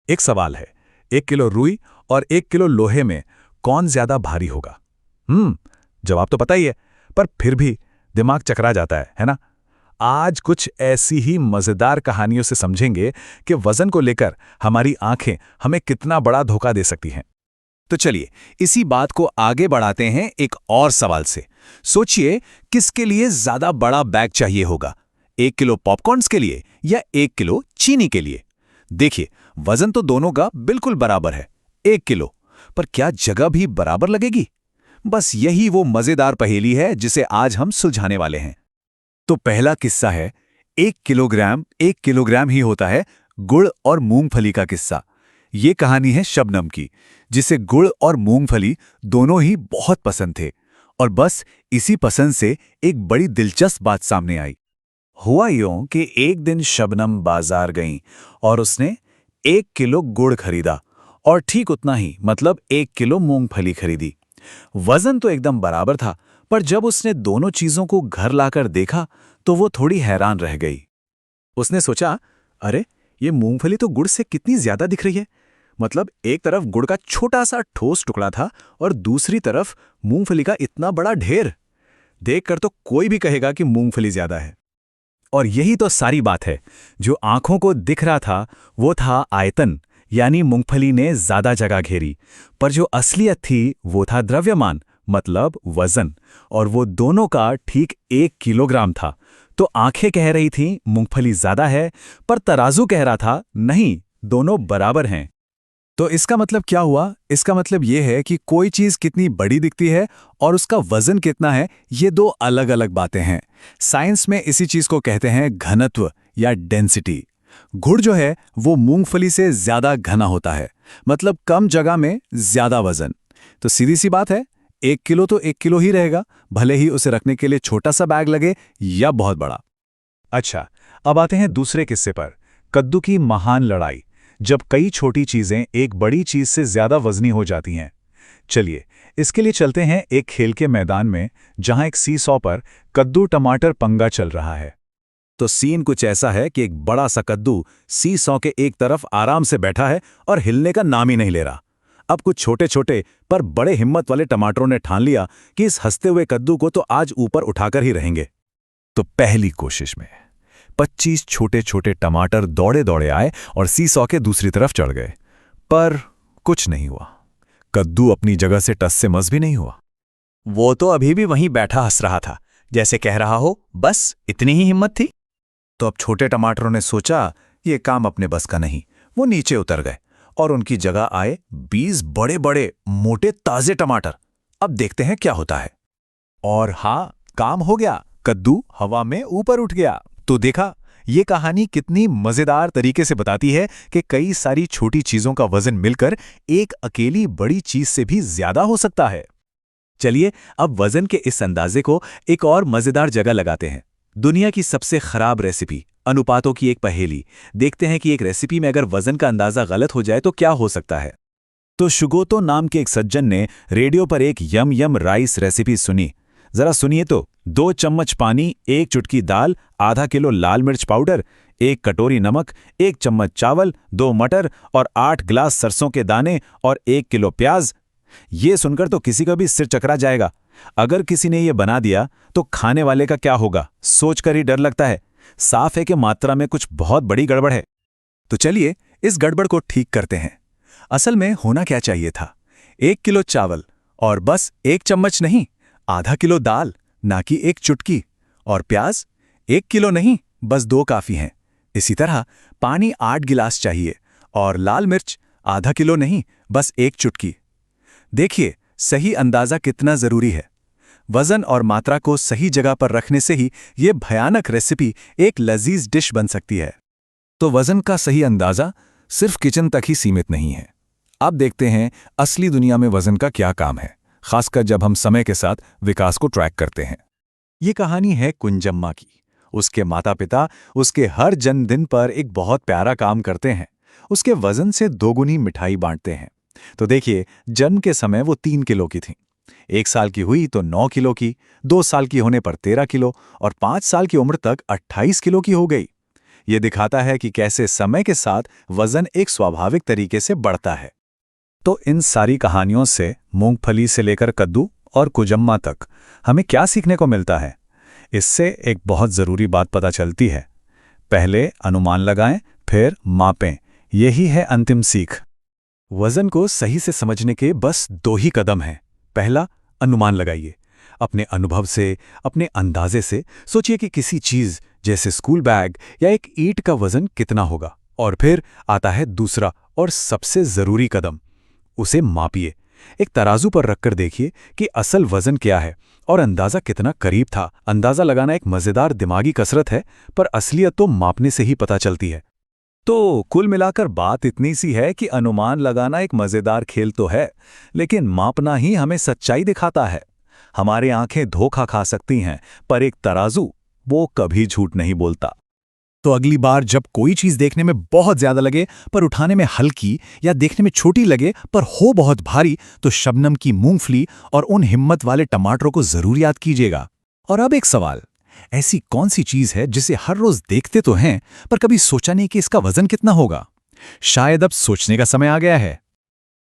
एक सवाल है, 1 किलो रुई और 1 किलो लोहे में कौन ज्यादा भारी होगा? जवाब तो पता ही है, पर फिर भी दिमाग चकरा जाता है ना? आज कुछ ऐसी ही मजेदार कहानियों से समझेंगे कि वजन को लेकर हमारी आंखें हमें कितना बड़ा धोखा दे सकती हैं। तो चलिए इसी बात को आगे बढ़ाते हैं एक और सवाल से। सोचिए, किसके लिए ज्यादा बड़ा बैग चाहिए होगा, 1 किलो पॉपकॉर्न्स के लिए या 1 किलो चीनी के लिए? देखिए, वजन तो दोनों का बिल्कुल बराबर है, 1 किलो, पर क्या जगह भी बराबर लगेगी? बस यही वो मजेदार पहेली है जिसे आज हम सुलझाने वाले हैं। तो पहला किस्सा है, 1 किलोग्राम ही होता है गुड़ और मूंगफली का किस्सा। ये कहानी है शबनम की, जिसे गुड़ और मूंगफली दोनों ही बहुत पसंद थे, और बस इसी पसंद से एक बड़ी दिलचस्प बात सामने आई। हुआ यूं कि एक दिन शबनम बाजार गईं और उसने 1 किलो गुड़ खरीदा और ठीक उतना ही, मतलब 1 किलो मूंगफली खरीदी। वजन तो एकदम बराबर था, पर जब उसने दोनों चीजों को घर लाकर देखा तो वो थोड़ी हैरान रह गई। उसने सोचा, अरे ये मूंगफली तो गुड़ से कितनी ज्यादा दिख रही है। मतलब एक तरफ गुड़ का छोटा सा ठोस टुकड़ा था और दूसरी तरफ मूंगफली का इतना बड़ा ढेर। देखकर तो कोई भी कहेगा कि मूंगफली ज्यादा है। और यही तो सारी बात है, जो आंखों को दिख रहा था वो था आयतन, यानी मूंगफली ने ज्यादा जगह घेरी, पर जो असलियत थी वो था द्रव्यमान, मतलब वजन, और वो दोनों का ठीक 1 किलोग्राम था। तो आंखें कह रही थीं मूंगफली ज्यादा है, पर तराजू कह रहा था नहीं, दोनों बराबर हैं। तो इसका मतलब क्या हुआ? इसका मतलब ये है कि कोई चीज कितनी बड़ी दिखती है और उसका वजन कितना है, ये दो अलग अलग बातें हैं। साइंस में इसी चीज को कहते हैं घनत्व या डेंसिटी। गुड़ जो है वो मूंगफली से ज्यादा घना होता है, मतलब कम जगह में ज्यादा वजन। तो सीधी सी बात है, 1 किलो तो 1 किलो ही रहेगा, भले ही उसे रखने के लिए छोटा सा बैग लगे या बहुत बड़ा। अच्छा, अब आते हैं दूसरे किस्से पर, कद्दू की महान लड़ाई, जब कई छोटी चीजें एक बड़ी चीज से ज्यादा वजनी हो जाती हैं। चलिए, इसके लिए चलते हैं एक खेल के मैदान में, जहां एक सीसॉ पर कद्दू टमाटर पंगा चल रहा है। तो सीन कुछ ऐसा है कि एक बड़ा सा कद्दू सीसॉ के एक तरफ आराम से बैठा है और हिलने का नाम ही नहीं ले रहा। अब कुछ छोटे छोटे पर बड़े हिम्मत वाले टमाटरों ने ठान लिया कि इस हंसते हुए कद्दू को तो आज ऊपर उठाकर ही रहेंगे। तो पहली कोशिश में 25 छोटे छोटे टमाटर दौड़े दौड़े आए और सीसॉ के दूसरी तरफ चढ़ गए, पर कुछ नहीं हुआ। कद्दू अपनी जगह से टस से मस भी नहीं हुआ। वो तो अभी भी वहीं बैठा हंस रहा था, जैसे कह रहा हो बस इतनी ही हिम्मत थी। तो अब छोटे टमाटरों ने सोचा ये काम अपने बस का नहीं। वो नीचे उतर गए और उनकी जगह आए 20 बड़े बड़े मोटे ताजे टमाटर। अब देखते हैं क्या होता है। और हाँ, काम हो गया, कद्दू हवा में ऊपर उठ गया। तो देखा, ये कहानी कितनी मजेदार तरीके से बताती है कि कई सारी छोटी चीजों का वजन मिलकर एक अकेली बड़ी चीज से भी ज्यादा हो सकता है। चलिए अब वजन के इस अंदाजे को एक और मजेदार जगह लगाते हैं। दुनिया की सबसे खराब रेसिपी, अनुपातों की एक पहेली। देखते हैं कि एक रेसिपी में अगर वजन का अंदाजा गलत हो जाए तो क्या हो सकता है। तो शुगोतो नाम के एक सज्जन ने रेडियो पर एक यम यम राइस रेसिपी सुनी। जरा सुनिए तो, 2 चम्मच पानी, 1 चुटकी दाल, आधा किलो लाल मिर्च पाउडर, 1 कटोरी नमक, 1 चम्मच चावल, 2 मटर और 8 गिलास सरसों के दाने और 1 किलो प्याज। ये सुनकर तो किसी का भी सिर चकरा जाएगा। अगर किसी ने ये बना दिया तो खाने वाले का क्या होगा, सोचकर ही डर लगता है। साफ है कि मात्रा में कुछ बहुत बड़ी गड़बड़ है। तो चलिए इस गड़बड़ को ठीक करते हैं। असल में होना क्या चाहिए था, 1 किलो चावल और बस 1 चम्मच नहीं, आधा किलो दाल, ना कि 1 चुटकी, और प्याज 1 किलो नहीं, बस 2 काफी हैं। इसी तरह पानी 8 गिलास चाहिए और लाल मिर्च आधा किलो नहीं, बस 1 चुटकी। देखिए सही अंदाजा कितना जरूरी है। वजन और मात्रा को सही जगह पर रखने से ही ये भयानक रेसिपी एक लजीज डिश बन सकती है। तो वजन का सही अंदाजा सिर्फ किचन तक ही सीमित नहीं है। अब देखते हैं असली दुनिया में वजन का क्या काम है, खासकर जब हम समय के साथ विकास को ट्रैक करते हैं। ये कहानी है कुंजम्मा की। उसके माता पिता उसके हर जन्मदिन पर एक बहुत प्यारा काम करते हैं, उसके वजन से 2 गुनी मिठाई बांटते हैं। तो देखिए, जन्म के समय वो 3 किलो की थीं, 1 साल की हुई तो 9 किलो की, 2 साल की होने पर 13 किलो और 5 साल की उम्र तक 28 किलो की हो गई। ये दिखाता है कि कैसे समय के साथ वजन एक स्वाभाविक तरीके से बढ़ता है। तो इन सारी कहानियों से मूंगफली से लेकर कद्दू और कुजम्मा तक हमें क्या सीखने को मिलता है? इससे एक बहुत ज़रूरी बात पता चलती है। पहले अनुमान लगाएं, फिर मापें। यही है अंतिम सीख। वजन को सही से समझने के बस 2 ही कदम हैं। पहला, अनुमान लगाइए। अपने अनुभव से, अपने अंदाजे से सोचिए कि किसी चीज़ जैसे स्कूल बैग या एक ईंट का वजन कितना होगा। और फिर आता है दूसरा और सबसे ज़रूरी कदम, उसे मापिए। एक तराजू पर रखकर देखिए कि असल वजन क्या है और अंदाज़ा कितना करीब था। अंदाज़ा लगाना एक मज़ेदार दिमागी कसरत है, पर असलियत तो मापने से ही पता चलती है। तो कुल मिलाकर बात इतनी सी है कि अनुमान लगाना एक मज़ेदार खेल तो है, लेकिन मापना ही हमें सच्चाई दिखाता है। हमारी आंखें धोखा खा सकती हैं, पर एक तराजू वो कभी झूठ नहीं बोलता। तो अगली बार जब कोई चीज़ देखने में बहुत ज़्यादा लगे पर उठाने में हल्की, या देखने में छोटी लगे पर हो बहुत भारी, तो शबनम की मूंगफली और उन हिम्मत वाले टमाटरों को ज़रूर याद कीजिएगा। और अब एक सवाल, ऐसी कौन सी चीज़ है जिसे हर रोज़ देखते तो हैं पर कभी सोचा नहीं कि इसका वजन कितना होगा? शायद अब सोचने का समय आ गया है।